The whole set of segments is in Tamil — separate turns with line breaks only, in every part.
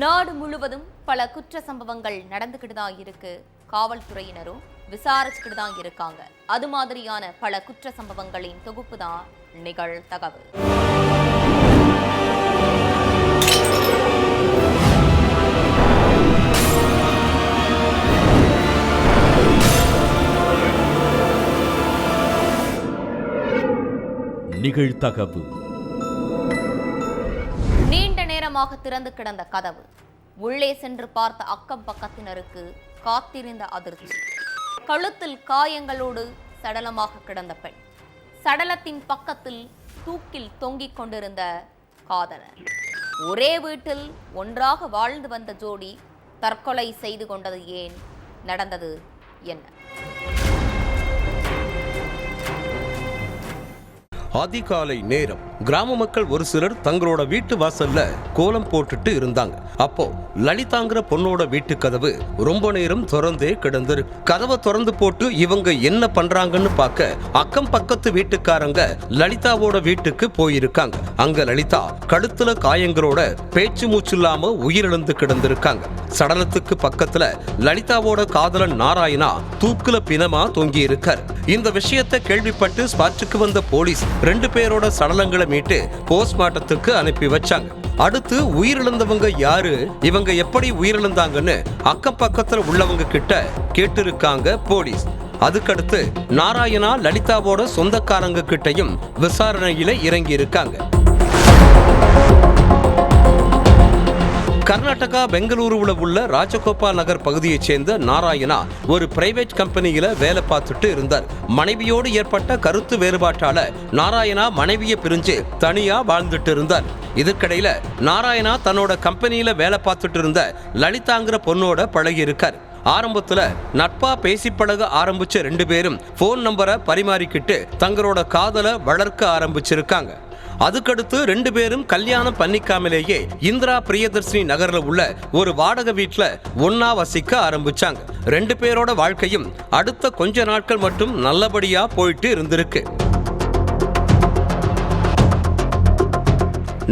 நாடு முழுவதும் பல குற்ற சம்பவங்கள் நடந்துக்கிட்டு தான் இருக்கு. காவல்துறையினரும் விசாரிச்சுக்கிட்டு தான் இருக்காங்க. அது மாதிரியான பல குற்ற சம்பவங்களின் தொகுப்பு தான் நிகழ்தகவு.
நிகழ்தகவு.
நீண்ட நேரமாக திறந்து கிடந்த கதவு. உள்ளே சென்று பார்த்த அக்கம் பக்கத்தினருக்கு காத்திருந்த அதிர்ச்சி. கழுத்தில் காயங்களோடு சடலமாக கிடந்த பெண். சடலத்தின் பக்கத்தில் தூக்கில் தொங்கிக் கொண்டிருந்த காதலர். ஒரே வீட்டில் ஒன்றாக வாழ்ந்து வந்த ஜோடி தற்கொலை செய்து கொண்டது ஏன்? நடந்தது என்ன?
அதிகாலை நேரம். கிராம மக்கள் ஒரு சிலர் தங்களோட வீட்டு வாசல்ல கோலம் போட்டுட்டு இருந்தாங்க. அப்போ லலிதாங்கிற பொண்ணோட வீட்டு கதவு ரொம்ப நேரம் திறந்தே கிடந்திருக்கு. கதவை திறந்து போட்டு இவங்க என்ன பண்றாங்கன்னு பார்க்க அக்கம் பக்கத்து வீட்டுக்காரங்க லலிதாவோட வீட்டுக்கு போயிருக்காங்க. அங்க லலிதா கழுத்துல காயங்களோட பேச்சு மூச்சு இல்லாம உயிரிழந்து கிடந்திருக்காங்க. சடலத்துக்கு பக்கத்துல லலிதாவோட காதலன் நாராயணா தூக்குல பிணமா தொங்கி இருக்கார். இந்த விஷயத்தை கேள்விப்பட்டு ஸ்பாட்டுக்கு வந்த போலீஸ் 2 பேரோட சடலங்களை மீட்டு போஸ்ட்மார்ட்டத்துக்கு அனுப்பி வச்சாங்க. அடுத்து உயிரிழந்தவங்க யாரு, இவங்க எப்படி உயிரிழந்தாங்கன்னு அக்கம் பக்கத்துல உள்ளவங்க கிட்ட கேட்டிருக்காங்க போலீஸ். அதுக்கடுத்து நாராயணா லலிதாவோட சொந்தக்காரங்க கிட்டையும் விசாரணையில இறங்கி இருக்காங்க. கர்நாடகா பெங்களூருவில் உள்ள ராஜகோபால் நகர் பகுதியைச் சேர்ந்த நாராயணா ஒரு பிரைவேட் கம்பெனியில வேலை பார்த்துட்டு இருந்தார். மனைவியோடு ஏற்பட்ட கருத்து வேறுபாட்டால நாராயணா மனைவியை பிரிஞ்சு தனியா வாழ்ந்துட்டு இருந்தார். இதுக்கிடையில நாராயணா தன்னோட கம்பெனியில வேலை பார்த்துட்டு இருந்த லலிதாங்கிற பொண்ணோட பழகி இருக்கார். ஆரம்பத்துல நட்பா பேசி பழக ஆரம்பிச்ச 2 பேரும் போன் நம்பரை பரிமாறிக்கிட்டு தங்களோட காதலை வளர்க்க ஆரம்பிச்சிருக்காங்க. அதுக்கடுத்து 2 பேரும் கல்யாணம் பண்ணிக்காமலேயே இந்திரா பிரியதர்ஷினி நகர்ல உள்ள ஒரு வாடகை வீட்டுல ஒன்னா வசிக்க ஆரம்பிச்சாங்க. 2 பேரோட வாழ்க்கையும் அடுத்த கொஞ்ச நாட்கள் மட்டும் நல்லபடியா போயிட்டு இருந்திருக்கு.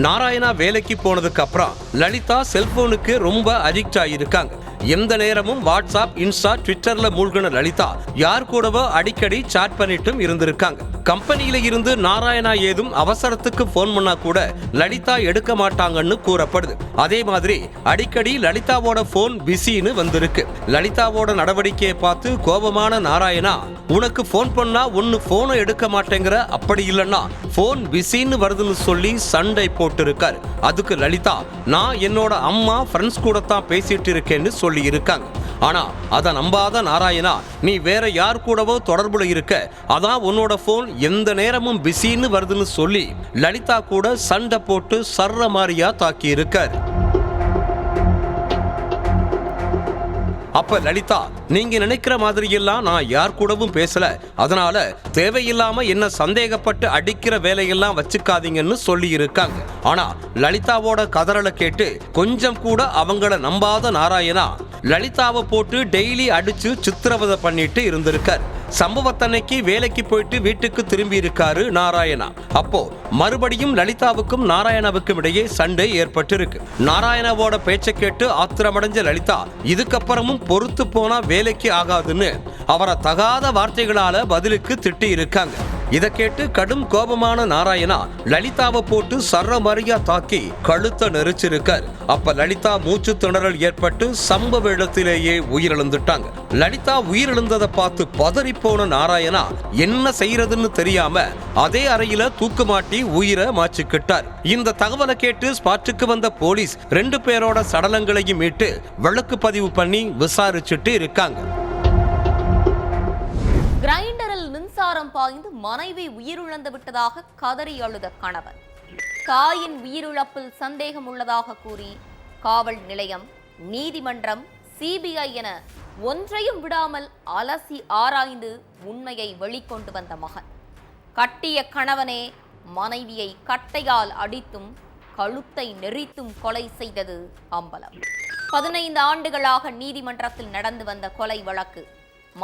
நாராயணா வேலைக்கு போனதுக்கு அப்புறம் லலிதா செல்போனுக்கு ரொம்ப அடிக்ட் ஆகியிருக்காங்க. எந்த நேரமும் வாட்ஸ்அப், இன்ஸ்டா, ட்விட்டர்ல மூழ்கின லலிதா யார் கூடவோ அடிக்கடி சாட் பண்ணிட்டும் இருந்திருக்காங்க. கம்பெனியில இருந்து நாராயணா ஏதும் அவசரத்துக்கு போன் பண்ணா கூட லலிதா எடுக்க மாட்டாங்கன்னு கூறப்படுது. அதே மாதிரி அடிக்கடி லலிதாவோட போன் பிஸின்னு வந்திருக்கு. லலிதாவோட நடவடிக்கையை பார்த்து கோபமான நாராயணா, உனக்கு போன் பண்ணா ஒன்னு போனை எடுக்க மாட்டேங்கிற, அப்படி இல்லைன்னா போன் பிஸின்னு வருதுன்னு சொல்லி சண்டை போட்டு இருக்காரு. அதுக்கு லலிதா, நான் என்னோட அம்மா ஃப்ரெண்ட்ஸ் கூட தான் பேசிட்டு இருக்கேன்னு சொல்லி இருக்காங்க. ஆனா அத நம்பாத நாராயணா, நீ வேற யார் கூடவோ தொடர்புல இருக்க, அதான் உன்னோட போன் எந்த நேரமும் பிஸின்னு வருதுன்னு சொல்லி லலிதா கூட சண்டை போட்டு சர்ற மாதிரியா தாக்கி இருக்காரு. அப்ப லலிதா, நீங்க நினைக்கிற மாதிரி எல்லாம் நான் யார் கூடவும் பேசல, அதனால தேவையில்லாம என்ன சந்தேகப்பட்டு அடிக்கிற வேலையெல்லாம் வச்சுக்காதீங்கன்னு சொல்லி இருக்காங்க. ஆனா லலிதாவோட கதறலை கேட்டு கொஞ்சம் கூட அவங்கள நம்பாத நாராயணா லலிதாவை போட்டு டெய்லி அடிச்சு சித்திரவதை பண்ணிட்டு இருந்திருக்கார். சம்பவத்தன்னைக்கு வேலைக்கு போயிட்டு வீட்டுக்கு திரும்பி இருக்காரு நாராயணா. அப்போ மறுபடியும் லலிதாவுக்கும் நாராயணாவுக்கும் இடையே சண்டை ஏற்பட்டு இருக்கு. நாராயணாவோட பேச்சை கேட்டு ஆத்திரமடைஞ்ச லலிதா இதுக்கப்புறமும் பொறுத்து போனா வேலைக்கு ஆகாதுன்னு அவரை தகாத வார்த்தைகளால பதிலுக்கு திட்டி இருக்காங்க. இதை கேட்டு கடும் கோபமான நாராயணா லலிதாவை போட்டு சர்ற மாதிரியா தாக்கி கழுத்தை நெரிச்சிருக்கார். அப்ப லலிதா மூச்சு திணறல் ஏற்பட்டு சம்பவ இடத்திலேயே உயிரிழந்துட்டாங்க. லலிதா உயிரிழந்ததை பார்த்து பதறி போன நாராயணா என்ன செய்யறதுன்னு தெரியாம அதே அறையில தூக்கு மாட்டி உயிரை மாச்சிக்கிட்டார். இந்த தகவலை கேட்டு ஸ்பாட்டுக்கு வந்த போலீஸ் 2 பேரோட சடலங்களையும் மீட்டு வழக்கு பதிவு பண்ணி விசாரிச்சுட்டு இருக்காங்க.
கிரைண்டரில் மின்சாரம் பாய்ந்து மனைவி உயிரிழந்து விட்டதாக கதறி அழுத கணவன். தாயின் உயிரிழப்பில் சந்தேகம் உள்ளதாக கூறி காவல் நிலையம், நீதிமன்றம், சிபிஐ என ஒன்றையும் விடாமல் அலசி ஆராய்ந்து உண்மையை வெளிக்கொண்டு வந்த மகன். கட்டிய கணவனே மனைவியை கட்டையால் அடித்தும் கழுத்தை நெரித்தும் கொலை செய்தது அம்பலம். 15 ஆண்டுகளாக நீதிமன்றத்தில் நடந்து வந்த கொலை வழக்கு.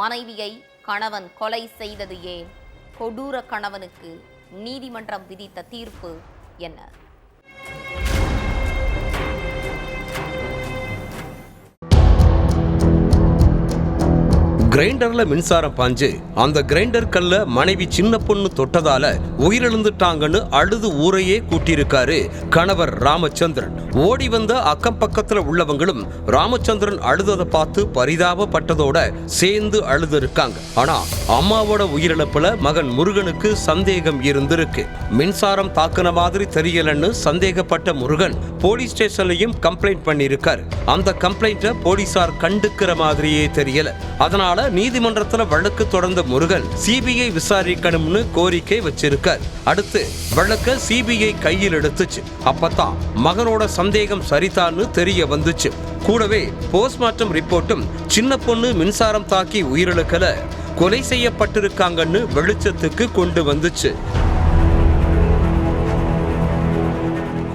மனைவியை கணவன் கொலை செய்தது ஏன்? கொடூர கணவனுக்கு நீதிமன்றம் விதித்த தீர்ப்பு என்ன?
கிரைண்டர்ல மின்சாரம் பாஞ்சு அந்த கிரைண்டர் கல்ல மனைவி சின்ன பொண்ணு தொட்டதால உயிரிழந்துட்டாங்கன்னு அழுது ஊரையே கூட்டியிருக்காரு கணவர் ராமச்சந்திரன். ஓடி வந்த அக்கம் பக்கத்துல உள்ளவங்களும் ராமச்சந்திரன் அழுததை பார்த்து பரிதாபப்பட்டதோட சேர்ந்து அழுது இருக்காங்க. ஆனா அம்மாவோட உயிரிழப்புல மகன் முருகனுக்கு சந்தேகம் இருந்திருக்கு. மின்சாரம் தாக்குன மாதிரி தெரியலன்னு சந்தேகப்பட்ட முருகன் போலீஸ் ஸ்டேஷன்லயும் கம்ப்ளைண்ட் பண்ணியிருக்காரு. அந்த கம்ப்ளைண்ட்டை போலீசார் கண்டுக்கிற மாதிரியே தெரியல. அதனால நீதிமன்றத்துல வழக்கு தொடர்ந்த முருகன் சிபிஐ விசாரிக்கணும்னு கோரிக்கை வச்சிருக்கார். அடுத்து வழக்க சிபிஐ கையில் எடுத்துச்சு. அப்பதான் மகனோட சந்தேகம் சரிதான்னு தெரிய வந்துச்சு. கூடவே போஸ்ட்மார்ட்டம் ரிப்போர்ட்டும் சின்ன பொண்ணு மின்சாரம் தாக்கி உயிரிழக்கல, கொலை செய்யப்பட்டிருக்காங்கன்னு வெளிச்சத்துக்கு கொண்டு வந்துச்சு.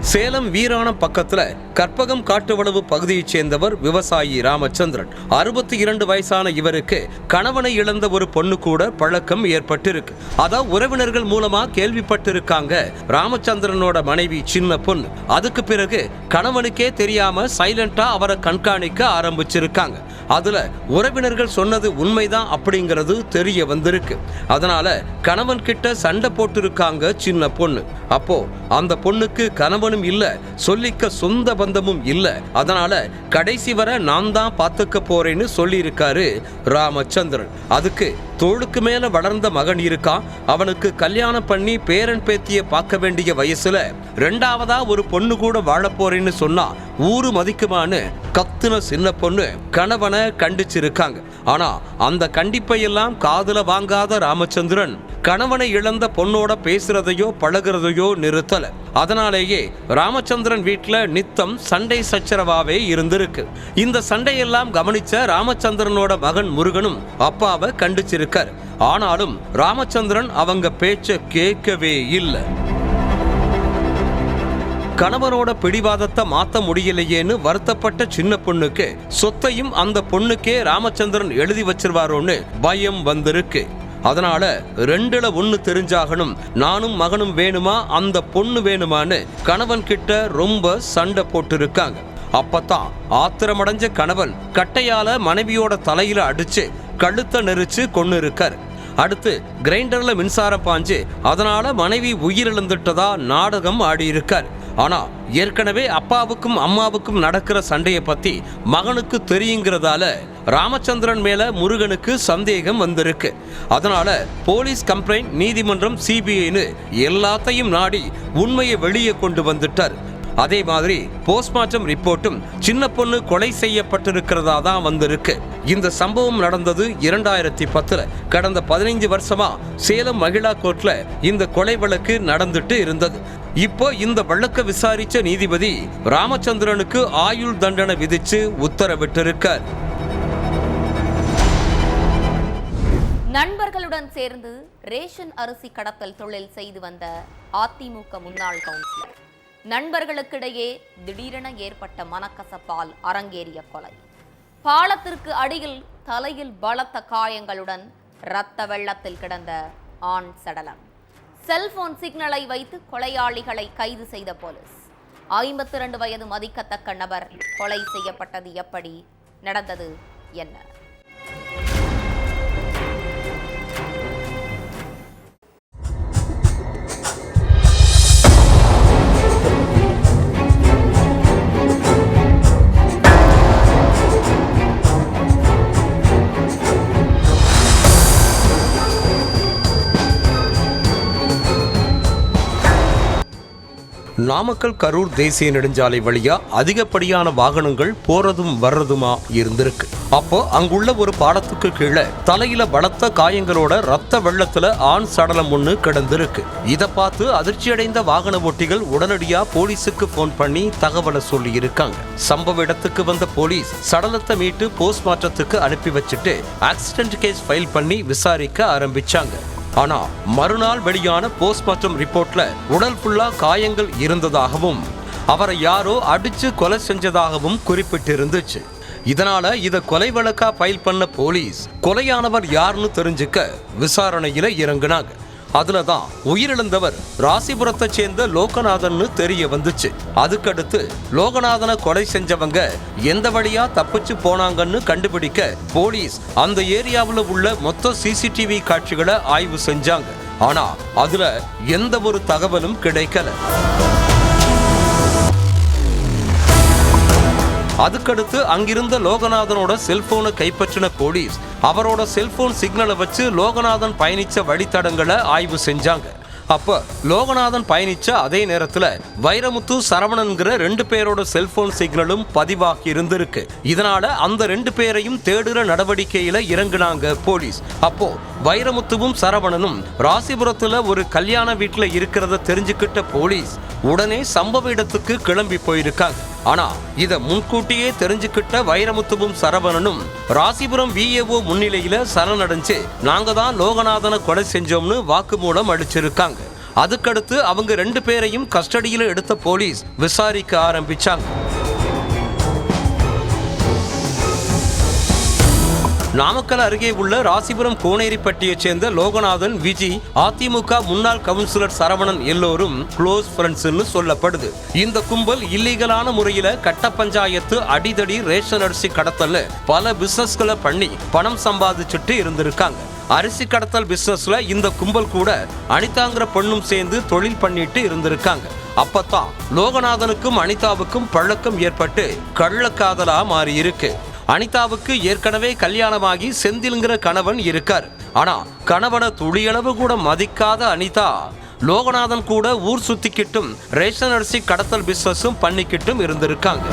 சேலம் வீராணம் பக்கத்துல கற்பகம் காட்டுவளவு பகுதியைச் சேர்ந்தவர் விவசாயி ராமச்சந்திரன். 62 வயசான இவருக்கு கணவனை இழந்த ஒரு பொண்ணு கூட பழக்கம் ஏற்பட்டிருக்கு. அதான் உறவினர்கள் மூலமா கேள்விப்பட்டிருக்காங்க ராமச்சந்திரனோட மனைவி சின்ன பொண்ணு. அதுக்கு பிறகு கணவனுக்கே தெரியாம சைலண்டா அவரை கண்காணிக்க ஆரம்பிச்சிருக்காங்க. அதுல உறவினர்கள் சொன்னது உண்மைதான் அப்படிங்கிறது தெரிய வந்திருக்கு. அதனால கணவன் கிட்ட சண்டை போட்டிருக்காங்க சின்ன பொண்ணு. அப்போ அந்த பொண்ணுக்கு கணவனும் இல்ல, சொல்லிக்க சொந்த பந்தமும் இல்ல. அதனால கடைசி வரை நான் தான் பாத்துக்க போறேன்னு சொல்லி இருக்காரு ராமச்சந்திரன். அதுக்கு தோளுக்கு மேல வளர்ந்த மகன் இருக்கான். அவனுக்கு கல்யாணம் பண்ணி பேரன் பேத்திய பார்க்க வேண்டிய வயசுல ரெண்டாவதா ஒரு பொண்ணு கூட வாழ போறேன்னு சொன்னா ஊரு மதிக்குமான்னு கத்துன சின்ன பொண்ணு கணவனை கண்டிச்சிருக்காங்க. ஆனா அந்த கண்டிப்பை எல்லாம் காதுல வாங்காத ராமச்சந்திரன் கணவனை இழந்த பொண்ணோட பேசுறதையோ பழகிறதையோ நிறுத்தல. அதனாலேயே ராமச்சந்திரன் வீட்டுல நித்தம் சண்டை சச்சரவாவே இருந்திருக்கு. இந்த சண்டையெல்லாம் கவனிச்ச ராமச்சந்திரனோட மகன் முருகனும் அப்பாவை கண்டிச்சிருக்கார். ஆனாலும் ராமச்சந்திரன் அவங்க பேச்ச கேட்கவே இல்லை. கணவனோட பிடிவாதத்தை மாத்த முடியலையேன்னு வருத்தப்பட்ட சின்ன பொண்ணுக்கு சொத்தையும் அந்த பொண்ணுக்கே ராமச்சந்திரன் எழுதி வச்சிருவாரோன்னு பயம் வந்திருக்கு. அதனால 2ல 1 தெரிஞ்சாகணும், நானும் மகனும் வேணுமா அந்த பொண்ணு வேணுமான்னு கணவன் கிட்ட ரொம்ப சண்டை போட்டு இருக்காங்க. அப்பதான் ஆத்திரமடைஞ்ச கணவன் கட்டையால மனைவியோட தலையில அடிச்சு கழுத்தை நெரிச்சு கொன்னு இருக்காரு. அடுத்து கிரைண்டர்ல மின்சாரம் பாஞ்சு அதனால மனைவி உயிரிழந்துட்டதா நாடகம் ஆடி இருக்காரு. ஆனா ஏற்கனவே அப்பாவுக்கும் அம்மாவுக்கும் நடக்கிற சண்டையை பத்தி மகனுக்கு தெரியுங்கிறதால ராமச்சந்திரன் மேல முருகனுக்கு சந்தேகம் வந்திருக்கு. அதனால போலீஸ் கம்ப்ளைண்ட், நீதிமன்றம், சிபிஐன்னு எல்லாத்தையும் நாடி உண்மையை வெளியே கொண்டு வந்துட்டார். அதே மாதிரி போஸ்ட்மார்ட்டம் ரிப்போர்ட்டும் சின்ன பொண்ணு கொலை செய்யப்பட்டிருக்கிறதா தான் வந்திருக்கு. இந்த சம்பவம் நடந்தது 2010. கடந்த 15 வருஷமா சேலம் மகிழா கோர்ட்ல இந்த கொலை வழக்கு நடந்துட்டு இருந்தது. இப்போ இந்த வழக்க விசாரிச்ச நீதிபதி ராமச்சந்திரனுக்கு ஆயுள் தண்டனை விதிச்சு உத்தரவிட்டிருக்கார்.
நண்பர்களுடன் சேர்ந்து ரேஷன் அரிசி கடத்தல் தொழில் செய்து வந்த அதிமுக முன்னாள் கவுன்சிலர் நண்பர்களுக்கிடையே திடீரென ஏற்பட்ட மனக்கசப்பால் அரங்கேறிய கொலை. பாலத்திற்கு அடியில் தலையில் பலத்த காயங்களுடன் இரத்த வெள்ளத்தில் கிடந்த ஆண் சடலம். செல்போன் சிக்னலை வைத்து கொலையாளிகளை கைது செய்த போலீஸ். 52 வயது மதிக்கத்தக்க நபர் கொலை செய்யப்பட்டது எப்படி, நடந்தது என்ன?
நாமக்கல் கரூர் தேசிய நெடுஞ்சாலை வழியா அதிகப்படியான வாகனங்கள் போறதும் வர்றதுமா இருந்திருக்கு. அப்போ அங்குள்ள ஒரு பாலத்துக்கு கீழே தலையில பலத்த காயங்களோட ரத்த வெள்ளத்துல ஆண் சடலம் ஒண்ணு கிடந்திருக்கு. இதை பார்த்து அதிர்ச்சியடைந்த வாகன ஓட்டிகள் உடனடியா போலீஸுக்கு போன் பண்ணி தகவலை சொல்லி இருக்காங்க. சம்பவ இடத்துக்கு வந்த போலீஸ் சடலத்தை மீட்டு போஸ்ட்மார்ட்டத்துக்கு அனுப்பி வச்சுட்டு ஆக்சிடென்ட் கேஸ் ஃபைல் பண்ணி விசாரிக்க ஆரம்பிச்சாங்க. ஆனா மறுநாள் வெளியான போஸ்ட்மார்ட்டம் ரிப்போர்ட்ல உடல் ஃபுல்லா காயங்கள் இருந்ததாகவும் அவரை யாரோ அடிச்சு கொலை செஞ்சதாகவும் குறிப்பிட்டிருந்துச்சு. இதனால இத கொலை வழக்கா ஃபைல் பண்ண போலீஸ் கொலையானவர் யாருன்னு தெரிஞ்சுக்க விசாரணையில இறங்குனாங்க. அதுலதான் உயிரிழந்தவர் ராசிபுரத்தை சேர்ந்த லோகநாதன்னு தெரிய வந்துச்சு. அதுக்கடுத்து லோகநாதனை கொலை செஞ்சவங்க எந்த வழியா தப்பிச்சு போனாங்கன்னு கண்டுபிடிக்க போலீஸ் அந்த ஏரியாவில் உள்ள மொத்த சிசிடிவி காட்சிகளை ஆய்வு செஞ்சாங்க. ஆனா அதுல எந்த ஒரு தகவலும் கிடைக்கல. அதுக்கடுத்து அங்கிருந்த லோகநாதனோட செல்போனை கைப்பற்றின போலீஸ் அவரோட செல்போன் சிக்னலை வச்சு லோகநாதன் பயணிச்ச வழித்தடங்களை ஆய்வு செஞ்சாங்க. அப்ப லோகநாதன் பயணிச்ச அதே நேரத்துல வைரமுத்து சரவணன்கிற 2 பேரோட செல்போன் சிக்னலும் பதிவாகி இருந்திருக்கு. இதனால அந்த 2 பேரையும் தேடுற நடவடிக்கையில இறங்குனாங்க போலீஸ். அப்போ வைரமுத்துவும் சரவணனும் ராசிபுரத்துல ஒரு கல்யாண வீட்டுல இருக்கிறத தெரிஞ்சுக்கிட்ட போலீஸ் உடனே சம்பவ இடத்துக்கு கிளம்பி போயிருக்காங்க. ஆனா இத முன்கூட்டியே தெரிஞ்சுக்கிட்ட வைரமுத்துவும் சரவணனும் ராசிபுரம் VAO முன்னிலையில சரணடைஞ்சு நாங்க தான் லோகநாதனை கொலை செஞ்சோம்னு வாக்குமூலம் அளிச்சிருக்காங்க. அதுக்கடுத்து அவங்க 2 பேரையும் கஸ்டடியில எடுத்த போலீஸ் விசாரிக்க ஆரம்பிச்சாங்க. நாமக்கல் அருகே உள்ள ராசிபுரம் கோனேரிப்பட்டியைச் சேர்ந்த லோகநாதன், விஜி, அதிமுக முன்னாள் கவுன்சிலர் சரவணன் எல்லோரும் க்ளோஸ் ஃப்ரெண்ட்ஸ்னு சொல்லப்படுது. இந்த கும்பல் இல்லீகலான முறையில கட்ட பஞ்சாயத்து, அடிதடி, ரேஷன் அரிசி கடத்தல் பல பிசினஸ்களை பண்ணி பணம் சம்பாதிச்சுட்டு இருந்திருக்காங்க. அரிசி கடத்தல் பிசினஸ்ல இந்த கும்பல் கூட அனிதாங்கிற பொண்ணும் சேர்ந்து தொழில் பண்ணிட்டு இருந்திருக்காங்க. அப்பத்தான் லோகநாதனுக்கும் அனிதாவுக்கும் பழக்கம் ஏற்பட்டு கள்ளக்காதலா மாறி இருக்கு. அனிதாவுக்கு ஏற்கனவே கல்யாணமாகி செந்தில்ங்கிற கணவன் இருக்கார். ஆனா கணவனை துளியளவு கூட மதிக்காத அனிதா லோகநாதன் கூட ஊர் சுத்திக்கிட்டும் ரேஷன் அரிசி கடத்தல் பிசினஸும் பண்ணிக்கிட்டும் இருந்திருக்காங்க.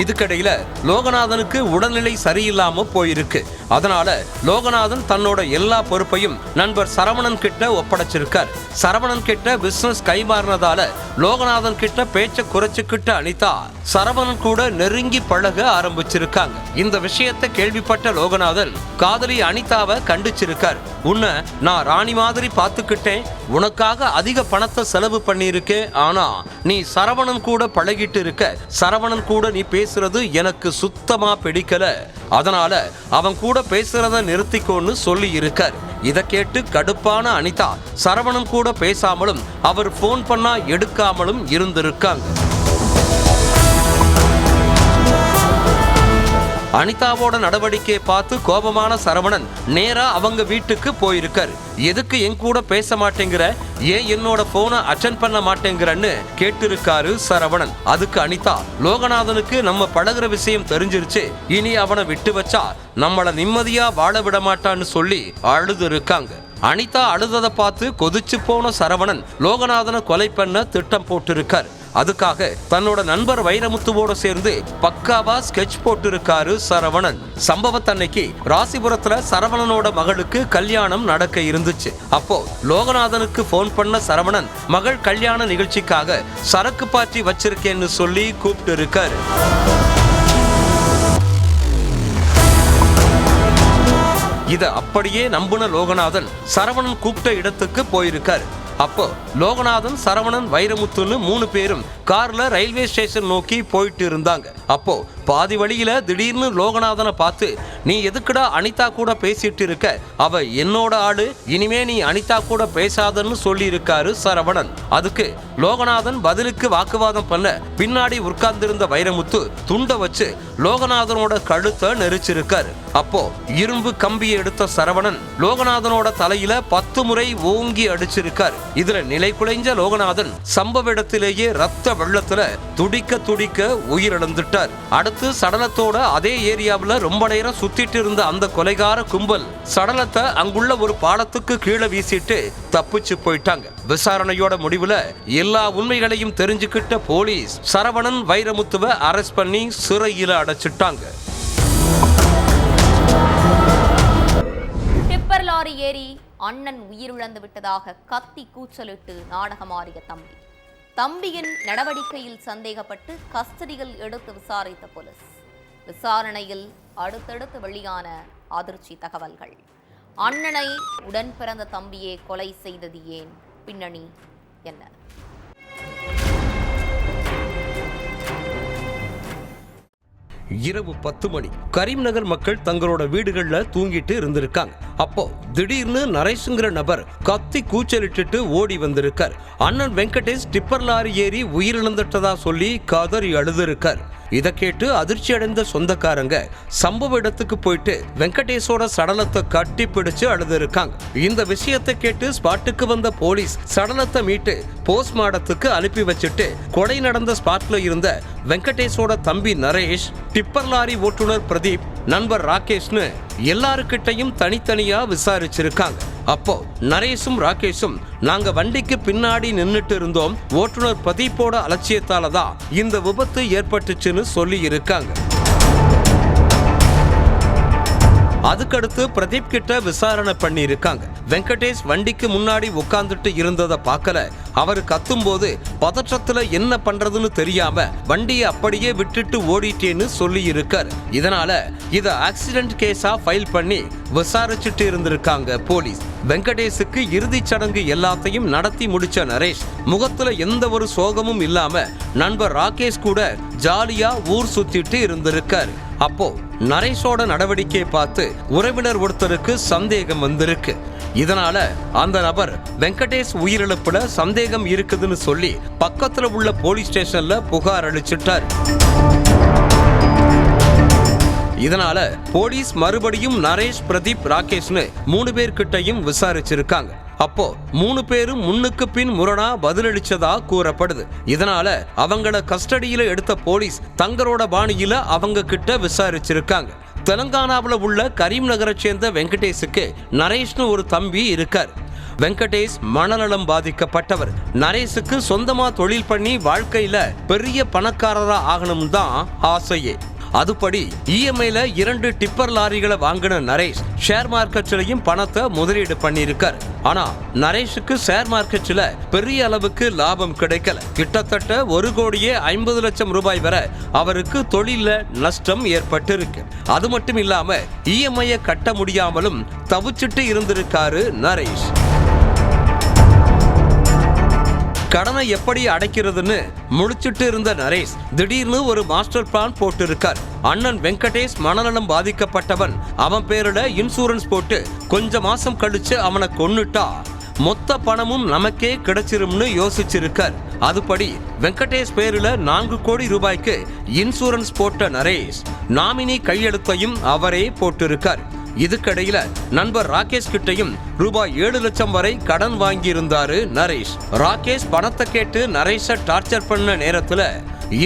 இதுக்கிடையில லோகநாதனுக்கு உடல்நிலை சரியில்லாம போயிருக்கு. அதனால லோகநாதன் தன்னோட எல்லா பொறுப்பையும் நண்பர் சரவணன் கிட்ட ஒப்படைச்சிருக்கார். சரவணன் கிட்ட பிசினஸ் கைமாறினதால லோகநாதன் கிட்ட பேச்ச குறைச்சுக்கிட்ட அனிதா சரவணன் கூட நெருங்கி பழக ஆரம்பிச்சிருக்காங்க. இந்த விஷயத்தை கேள்விப்பட்ட லோகநாதன் காதலி அனிதாவை கண்டிச்சிருக்கார். உன்னை நான் ராணி மாதிரி பார்த்துக்கிட்டேன், உனக்காக அதிக பணத்தை செலவு பண்ணியிருக்கேன், ஆனா நீ சரவணன் கூட பழகிட்டு இருக்க, சரவணன் கூட நீ பேசுறது எனக்கு சுத்தமா பிடிக்கல, அதனால அவன் கூட பேசுறத நிறுத்திக்கோன்னு சொல்லி இருக்கார். இதை கேட்டு கடுப்பான அனிதா சரவணன் கூட பேசாமலும் அவர் போன் பண்ணா எடுக்காமலும் இருந்திருக்காங்க. அனிதாவோட நடவடிக்கையை பார்த்து கோபமான சரவணன் நேரா அவங்க வீட்டுக்கு போயிருக்கார். எதுக்கு என் கூட பேச மாட்டேங்கிற, ஏன் என்னோட போனை அட்டென்ட் பண்ண மாட்டேங்கிறன்னு கேட்டிருக்காரு சரவணன். அதுக்கு அனிதா லோகநாதனுக்கு நம்ம பழகுற விஷயம் தெரிஞ்சிருச்சு, இனி அவனை விட்டு வச்சா நம்மள நிம்மதியா வாழ விட மாட்டான்னு சொல்லி அழுது இருக்காங்க. அனிதா அழுததை பார்த்து கொதிச்சு போன சரவணன் லோகநாதனை கொலை பண்ண திட்டம் போட்டிருக்கார். அதுக்காக தன்னோட நண்பர் வைரமுத்துவோட சேர்ந்து பக்காவா ஸ்கெட்ச் போட்டிருக்காரு சரவணன். சம்பவத்தன்னைக்கு ராசிபுரத்துல சரவணனோட மகளுக்கு கல்யாணம் நடக்க இருந்துச்சு. அப்போ லோகநாதனுக்கு போன் பண்ண சரவணன் மகள் கல்யாண நிகழ்ச்சிக்காக சரக்கு பாற்றி வச்சிருக்கேன்னு சொல்லி கூப்பிட்டு இருக்காரு. இத அப்படியே நம்புன லோகநாதன் சரவணன் கூப்பிட்ட இடத்துக்கு போயிருக்காரு. அப்போ லோகநாதன், சரவணன், வைரமுத்துன்னு 3 பேரும் கார்ல ரயில்வே ஸ்டேஷன் நோக்கி போயிட்டு இருந்தாங்க. அப்போ பாதி வழியில திடீர்னு லோகநாதனை பார்த்து, நீ எதுக்குடா அனிதா கூட பேசிட்டு இருக்க, அவ என்னோட ஆளு, இனிமே நீ அனிதா கூட பேசாதன்னு சொல்லி இருக்காரு சரவணன். அதுக்கு லோகநாதன் பதிலுக்கு வாக்குவாதம் பண்ண பின்னாடி உட்கார்ந்திருந்த வைரமுத்து துண்ட வச்சு லோகநாதனோட கழுத்தை நெரிச்சிருக்காரு. அப்போ இரும்பு கம்பியை எடுத்த சரவணன் லோகநாதனோட தலையில 10 முறை ஓங்கி அடிச்சிருக்காரு. இதுல நிலை குலைஞ்ச லோகநாதன் சம்பவ இடத்திலேயே ரத்த வெள்ளத்துல துடிக்க துடிக்க உயிரிழந்துட்டார். அடுத்து சடலத்தோட அதே ஏரியாவுல ரொம்ப நேரம் சுத்திட்டு இருந்த அந்த கொலைகார கும்பல் சடலத்தை அங்குள்ள ஒரு பாலத்துக்கு கீழே வீசிட்டு தப்பிச்சு போயிட்டாங்க. விசாரணையோட முடிவுல எல்லா உண்மைகளையும் தெரிஞ்சுக்கிட்ட போலீஸ் சரவணன், வைரமுத்துவை அரெஸ்ட் பண்ணி சிறையில அடைச்சிட்டாங்க.
டிப்பர் லாரி ஏறி அண்ணன் உயிரிழந்து விட்டதாக கத்தி கூச்சலிட்டு நாடகமாடிய தம்பியின் நடவடிக்கையில் சந்தேகப்பட்டு கஸ்டடியில் எடுத்து விசாரித்த போலீஸ். விசாரணையில் அடுத்தடுத்து வெளியான அதிர்ச்சி தகவல்கள். அண்ணனை உடன் பிறந்த தம்பியே கொலை செய்தது ஏன்? பின்னணி என்ன?
இரவு 10 மணி. கரீம்நகர் மக்கள் தங்களோட வீடுகள்ல தூங்கிட்டு இருந்திருக்காங்க. அப்போ திடீர்னு நரேஷ்ங்கிற நபர் கத்தி கூச்சலிட்டு ஓடி வந்திருக்கார். அண்ணன் வெங்கடேஷ் டிப்பர் லாரி ஏறி உயிரிழந்துட்டதா சொல்லி கதறி அழுதுருக்கார். இதை கேட்டு அதிர்ச்சி அடைந்த சொந்தக்காரங்க சம்பவ இடத்துக்கு போயிட்டு வெங்கடேஷோட சடலத்தை கட்டி பிடிச்சு அழுதுருக்காங்க. இந்த விஷயத்தை கேட்டு ஸ்பாட்டுக்கு வந்த போலீஸ் சடலத்தை மீட்டு போஸ்ட்மார்ட்டத்துக்கு அனுப்பி வச்சுட்டு கொலை நடந்த ஸ்பாட்ல இருந்த வெங்கடேஷோட தம்பி நரேஷ், டிப்பர் லாரி ஓட்டுநர் பிரதீப், நண்பர் ராகேஷ்னு எல்லாருக்கிட்டையும் தனித்தனியா விசாரிச்சிருக்காங்க. அப்போ நரேஷும் ராகேஷும் நாங்க வண்டிக்கு பின்னாடி நின்னுட்டு இருந்தோம், ஓட்டுநர் பிரதீப்போட அலட்சியத்தால தான் இந்த விபத்து ஏற்பட்டுச்சுன்னு சொல்லி இருக்காங்க. அதுக்கடுத்து பிரதீப் கிட்ட விசாரணை பண்ணி இருக்காங்க. வெங்கடேஷ் வண்டிக்கு முன்னாடி உட்கார்ந்துட்டு இருந்ததை பார்க்கல. அவர் கத்தும் போது பதற்றத்துல என்ன பண்றதுன்னு தெரியாம வண்டியை அப்படியே விட்டுட்டு ஓடிட்டேன்னு சொல்லி இருக்காரு. இதனால இத ஆக்சிடென்ட் கேஸா ஃபைல் பண்ணி விசாரிச்சுட்டு இருந்திருக்காங்க போலீஸ். வெங்கடேஷுக்கு இறுதி சடங்கு எல்லாத்தையும் நடத்தி முடிச்ச நரேஷ் முகத்துல எந்த ஒரு சோகமும் இல்லாம நண்பர் ராகேஷ் கூட ஜாலியா ஊர் சுத்திட்டு இருந்திருக்காரு. அப்போ நரேஷோட நடவடிக்கையை பார்த்து உறவினர் ஒருத்தருக்கு சந்தேகம் வந்திருக்கு. இதனால அந்த நபர் வெங்கடேஷ் உயிரிழப்புல சந்தேகம் இருக்குதுன்னு சொல்லி பக்கத்துல உள்ள போலீஸ் ஸ்டேஷன்ல புகார் அளிச்சிட்டார். இதனால போலீஸ் மறுபடியும் நரேஷ், பிரதீப், ராகேஷ்னு 3 பேர்கிட்டையும் விசாரிச்சிருக்காங்க. அப்போ 3 பேரும் முன்னுக்கு பின் முரணா பதிலளிச்சதா கூறப்படுது. இதனால அவங்கள கஸ்டடியில எடுத்த போலீஸ் தங்களோட பாணியில அவங்க கிட்ட விசாரிச்சிருக்காங்க. தெலங்கானாவில் உள்ள கரீம் நகரை சேர்ந்த வெங்கடேஷுக்கு நரேஷ்னு ஒரு தம்பி இருக்கார். வெங்கடேஷ் மனநலம் பாதிக்கப்பட்டவர். நரேஷுக்கு சொந்தமா தொழில் பண்ணி வாழ்க்கையில பெரிய பணக்காரரா ஆகணும் தான் ஆசையே. அதுபடி இஎம்ஐல 2 டிப்பர் லாரிகளை வாங்கின நரேஷ் ஷேர் மார்க்கெட்லயும் பணத்தை முதலீடு பண்ணியிருக்கார். ஆனா நரேஷுக்கு ஷேர் மார்க்கெட்ல பெரிய அளவுக்கு லாபம் கிடைக்கல. கிட்டத்தட்ட 1,50,00,000 ரூபாய் வரை அவருக்கு தொழில நஷ்டம் ஏற்பட்டு இருக்கு. அது மட்டும் இல்லாம இஎம்ஐயை கட்ட முடியாமலும் தவிச்சிட்டு இருந்திருக்காரு நரேஷ். கடனை எப்படி அடைக்கிறதுன்னு முழிச்சிட்டு இருந்த நரேஷ் திடீர்னு ஒரு மாஸ்டர் பிளான் போட்டு இருக்கார். அண்ணன் வெங்கடேஷ் மனநலம் பாதிக்கப்பட்டவன், அவன் பேருல இன்சூரன்ஸ் போட்டு கொஞ்ச மாசம் கழிச்சு அவனை கொன்னுட்டா மொத்த பணமும் நமக்கே கிடைச்சிரும்னு யோசிச்சிருக்கார். அதுபடி வெங்கடேஷ் பேருல 4 கோடி ரூபாய்க்கு இன்சூரன்ஸ் போட்ட நரேஷ் நாமினி கையெழுத்தையும் அவரே போட்டிருக்கார். இதுக்கடையில நண்பர் ராகேஷ் கிட்டையும் ரூபாய் 7 லட்சம் வரை கடன் வாங்கியிருந்தாரு நரேஷ். ராகேஷ் பணத்தை கேட்டு நரேஷை டார்ச்சர் பண்ண நேரத்துல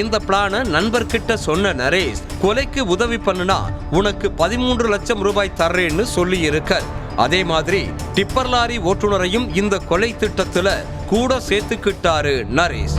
இந்த பிளான நண்பர்கிட்ட சொன்ன நரேஷ், கொலைக்கு உதவி பண்ணுனா உனக்கு 13 லட்சம் ரூபாய் தர்றேன்னு சொல்லி இருக்கார். அதே மாதிரி டிப்பர் லாரி ஓட்டுநரையும் இந்த கொலை திட்டத்துல கூட சேர்த்துக்கிட்டாரு நரேஷ்.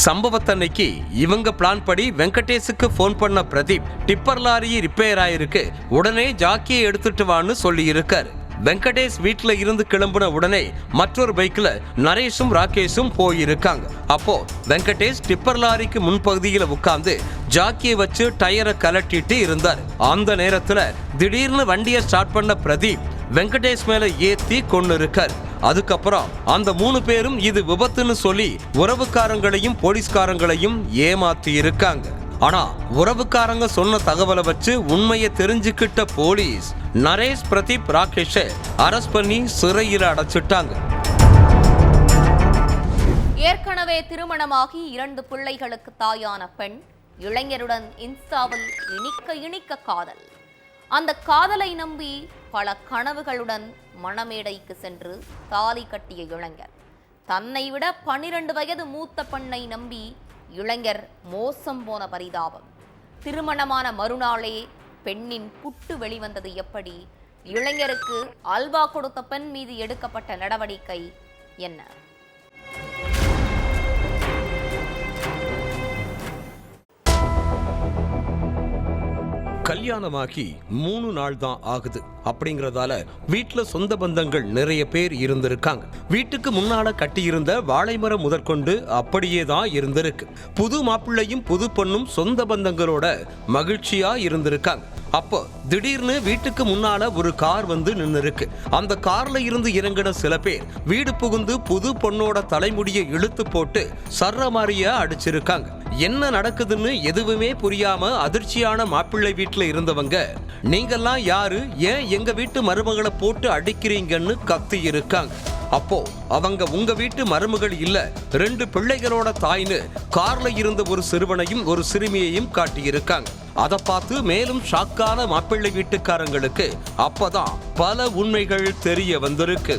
சம்பவத்தன்னைக்கு இவங்க பிளான் படி வெங்கடேஷுக்கு போன் பண்ண பிரதீப், டிப்பர் லாரி ரிப்பேர் ஆயிருக்கு, உடனே ஜாக்கியை எடுத்துட்டு வான்னு சொல்லி இருக்காரு. வெங்கடேஷ் வீட்டுல இருந்து கிளம்பின உடனே மற்றொரு பைக்ல நரேஷும் ராகேஷும் போயிருக்காங்க. அப்போ வெங்கடேஷ் டிப்பர் லாரிக்கு முன்பகுதியில உட்கார்ந்து ஜாக்கியை வச்சு டயரை கலட்டிட்டு இருந்தார். அந்த நேரத்துல திடீர்னு வண்டியை ஸ்டார்ட் பண்ண பிரதீப் வெங்கடேஷ் மேல ஏத்தி கொண்டு இருக்கார். அதுக்கப்புறம் அந்த 3 பேரும் இது விபத்துன்னு சொல்லி உறவுக்காரங்களையும் போலீஸ்காரங்களையும் ஏமாத்தி இருக்காங்க. ஆனா உறவுக்காரங்க சொன்ன தகவலை வச்சு உண்மையை தெரிஞ்சுக்கிட்ட போலீஸ் நரேஷ், பிரதீப், ராகேஷை அரெஸ்ட் பண்ணி சிறையில் அடைச்சிட்டாங்க.
ஏற்கனவே திருமணமாகி 2 பிள்ளைகளுக்கு தாயான பெண் இளைஞருடன் இன்ஸ்டாவில் இனிக்க காதல். அந்த காதலை நம்பி பல கனவுகளுடன் மணமேடைக்கு சென்று தாலி கட்டிய இளைஞர், தன்னை விட 12 வயது மூத்த பெண்ணை நம்பி இளைஞர் மோசம் போன பரிதாபம். திருமணமான மறுநாளே பெண்ணின் புட்டு வெளிவந்தது எப்படி? இளைஞருக்கு அல்வா கொடுத்த பெண் மீது எடுக்கப்பட்ட நடவடிக்கை என்ன?
கல்யாணமாகி 3 நாள் தான் ஆகுது. அப்படிங்கறதால வீட்டுல சொந்த பந்தங்கள் நிறைய பேர் இருந்திருக்காங்க. வீட்டுக்கு முன்னால கட்டியிருந்த வாழைமரம் முதற்கொண்டு அப்படியே தான் இருந்திருக்கு. புது மாப்பிள்ளையும் புது பொண்ணும் சொந்த பந்தங்களோட மகிழ்ச்சியா இருந்திருக்காங்க. அப்போ திடீர்னு வீட்டுக்கு முன்னால ஒரு கார் வந்து நின்னு இருக்கு. அந்த கார்ல இருந்து இறங்கின சில பேர் வீடு புகுந்து புது பொண்ணோட தலைமுடியை இழுத்து போட்டு சர்ற மாதிரியா அடிச்சிருக்காங்க. என்ன நடக்குதுன்னு எதுவுமே புரியாம அதிர்ச்சியான மாப்பிள்ளை வீட்டுல இருந்தவங்க, நீங்கெல்லாம் யாரு, ஏன் எங்க வீட்டு மருமகளை போட்டு அடிக்கிறீங்கன்னு கத்தி இருக்காங்க. அப்போ அவங்க உங்க வீட்டு மருமகள் இல்ல, 2 பிள்ளைகளோட தாய்னு கார்ல இருந்த ஒரு சிறுவனையும் ஒரு சிறுமியையும் காட்டியிருக்காங்க. அதை பார்த்து மேலும் ஷாக்கான மாப்பிள்ளை வீட்டுக்காரங்களுக்கு அப்பதான் பல உண்மைகள் தெரிய வந்திருக்கு.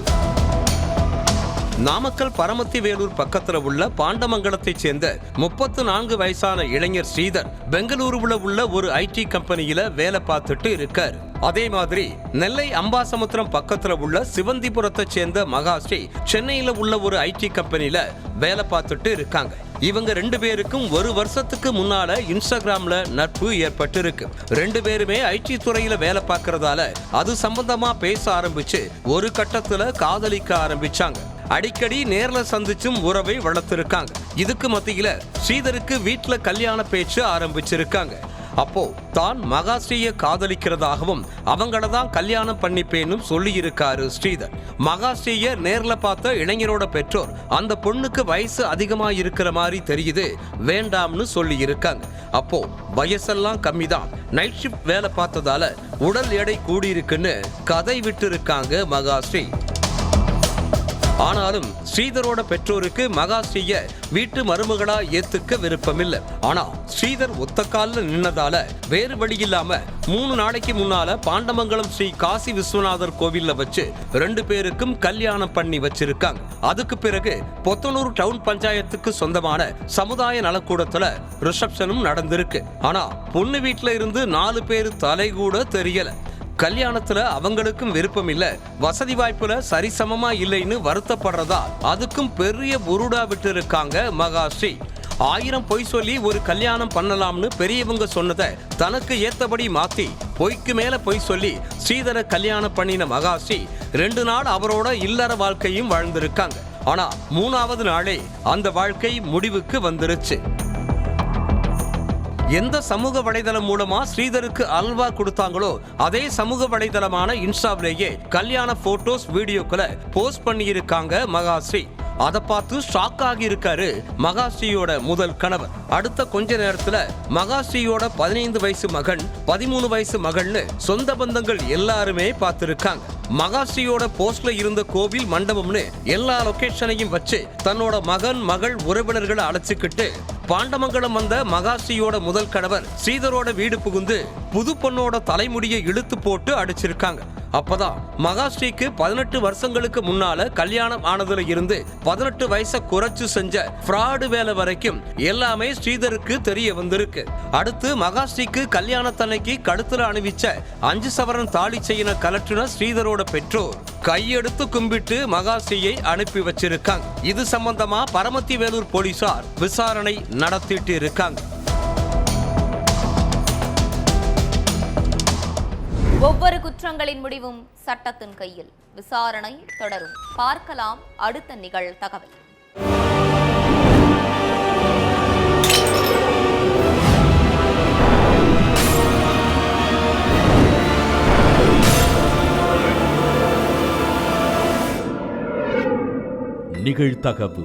நாமக்கல் பரமத்தி வேலூர் பக்கத்துல உள்ள பாண்டமங்கலத்தைச் சேர்ந்த 34 வயசான இளைஞர் ஸ்ரீதர் பெங்களூருல உள்ள ஒரு ஐடி கம்பெனியில வேலை பார்த்துட்டு இருக்காரு. அதே மாதிரி நெல்லை அம்பாசமுத்திரம் பக்கத்துல உள்ள சிவந்திபுரத்தை சேர்ந்த மகாஸ்ரீ சென்னையில உள்ள ஒரு ஐடி கம்பெனியில வேலை பார்த்துட்டு இருக்காங்க. இவங்க 2 பேருக்கும் 1 வருஷத்துக்கு முன்னால இன்ஸ்டாகிராம்ல நட்பு ஏற்பட்டு இருக்கு. 2 பேருமே ஐடி துறையில வேலை பார்க்கறதால அது சம்பந்தமா பேச ஆரம்பிச்சு ஒரு கட்டத்துல காதலிக்க ஆரம்பிச்சாங்க. அடிக்கடி நேர்ல சந்திச்சும் உறவை வளர்த்திருக்காங்க. இதுக்கு மத்தியில ஸ்ரீதருக்கு வீட்டுல கல்யாண பேச்சு ஆரம்பிச்சிருக்காங்க. அப்போ தான் மகாஸ்ரீய காதலிக்கிறதாகவும் அவங்கள தான் கல்யாணம் பண்ணிப்பேனும் சொல்லி இருக்காரு ஸ்ரீதர். மகாஸ்ரீய நேர்ல பார்த்த இளைஞரோட பெற்றோர் அந்த பொண்ணுக்கு வயசு அதிகமா இருக்கிற மாதிரி தெரியுது, வேண்டாம்னு சொல்லி இருக்காங்க. அப்போ வயசெல்லாம் கம்மிதான், நைட் ஷிஃப்ட் வேலை பார்த்ததால உடல் எடை கூடியிருக்குன்னு கதை விட்டு இருக்காங்க மகாஸ்ரீ. ஆனாலும் ஸ்ரீதரோட பெற்றோருக்கு மகாஸ்ரீய வீட்டு மருமகளா ஏத்துக்க விருப்பம் இல்ல. ஆனா ஸ்ரீதர் ஒத்த கால்ல நின்னதால வேறு வழி இல்லாம 3 நாளைக்கு முன்னால பாண்டமங்கலம் ஸ்ரீ காசி விஸ்வநாதர் கோவில்ல வச்சு 2 பேருக்கும் கல்யாணம் பண்ணி வச்சிருக்காங்க. அதுக்கு பிறகு பொத்தனூர் டவுன் பஞ்சாயத்துக்கு சொந்தமான சமுதாய நலக்கூடத்துல ரிசப்ஷனும் நடந்திருக்கு. ஆனா பொண்ணு வீட்டுல இருந்து 4 பேர் தலை கூட தெரியல. கல்யாணத்துல அவங்களுக்கும் விருப்பம் இல்ல, வசதி வாய்ப்புல சரிசமமா இல்லைன்னு வருத்தப்படுறதா அதுக்கும் பெரிய புருடா விட்டு இருக்காங்க மகாஸ்ரீ. 1000 பொய் சொல்லி ஒரு கல்யாணம் பண்ணலாம்னு பெரியவங்க சொன்னதை தனக்கு ஏத்தபடி மாத்தி பொய்க்கு மேல பொய் சொல்லி ஸ்ரீதரை கல்யாணம் பண்ணின மகாஸ்ரீ 2 நாள் அவரோட இல்லற வாழ்க்கையும் வாழ்ந்திருக்காங்க. ஆனா 3ஆவது நாளே அந்த வாழ்க்கை முடிவுக்கு வந்துருச்சு. எந்த சமூக வலைதளம் மூலமா ஸ்ரீதருக்கு அல்வா கொடுத்தாங்களோ அதே சமூக வலைதளமான இன்ஸ்டாவிலேயே கல்யாண போட்டோஸ் வீடியோக்களை போஸ்ட் பண்ணியிருக்காங்க மகாஸ்ரீ. அதை பார்த்து ஷாக் ஆகி இருக்காரு மகாஸ்ரீயோட முதல் கணவர். அடுத்த கொஞ்ச நேரத்துல மகாஸ்ரீயோட 15 வயசு மகன், 13 வயசு மகள்னு சொந்த பந்தங்கள் எல்லாருமே பார்த்திருக்காங்க. மகாஸ்ரீயோட போஸ்ட்ல இருந்த கோவில் மண்டபம்னு எல்லா லொகேஷனையும் வச்சு தன்னோட மகன் மகள் உறவினர்களை அழைச்சிக்கிட்டு பாண்டமங்கலம் வந்த மகாஸ்ரீயோட முதல் கணவர் ஸ்ரீதரோட வீடு புகுந்து புது பொண்ணோட தலைமுடியை இழுத்து போட்டு அடிச்சிருக்காங்க. அப்பதான் மகாஸ்ரீக்கு 18 வருஷங்களுக்கு முன்னால கல்யாணம் ஆனதுல இருந்து 18 வயசை குறைச்சு செஞ்ச ஃப்ராடு வேலை வரைக்கும் எல்லாமே ஸ்ரீதருக்கு தெரிய வந்திருக்கு. அடுத்து மகாஸ்ரீக்கு கல்யாணத்தன்னைக்கு கழுத்துல அணிவிச்ச 5 சவரன் தாலி செயின கலற்றின ஸ்ரீதரோட பெற்றோர் கையெடுத்து கும்பிட்டு மகாஸ்ரீயை அனுப்பி வச்சிருக்காங்க. இது சம்பந்தமா பரமத்தி வேலூர் போலீசார் விசாரணை நடத்திட்டு இருக்காங்க.
ஒவ்வொரு குற்றங்களின் முடிவும் சட்டத்தின் கையில். விசாரணை தொடரும். பார்க்கலாம் அடுத்த நிகழ்தகவல்.
நிகழ்தகவு.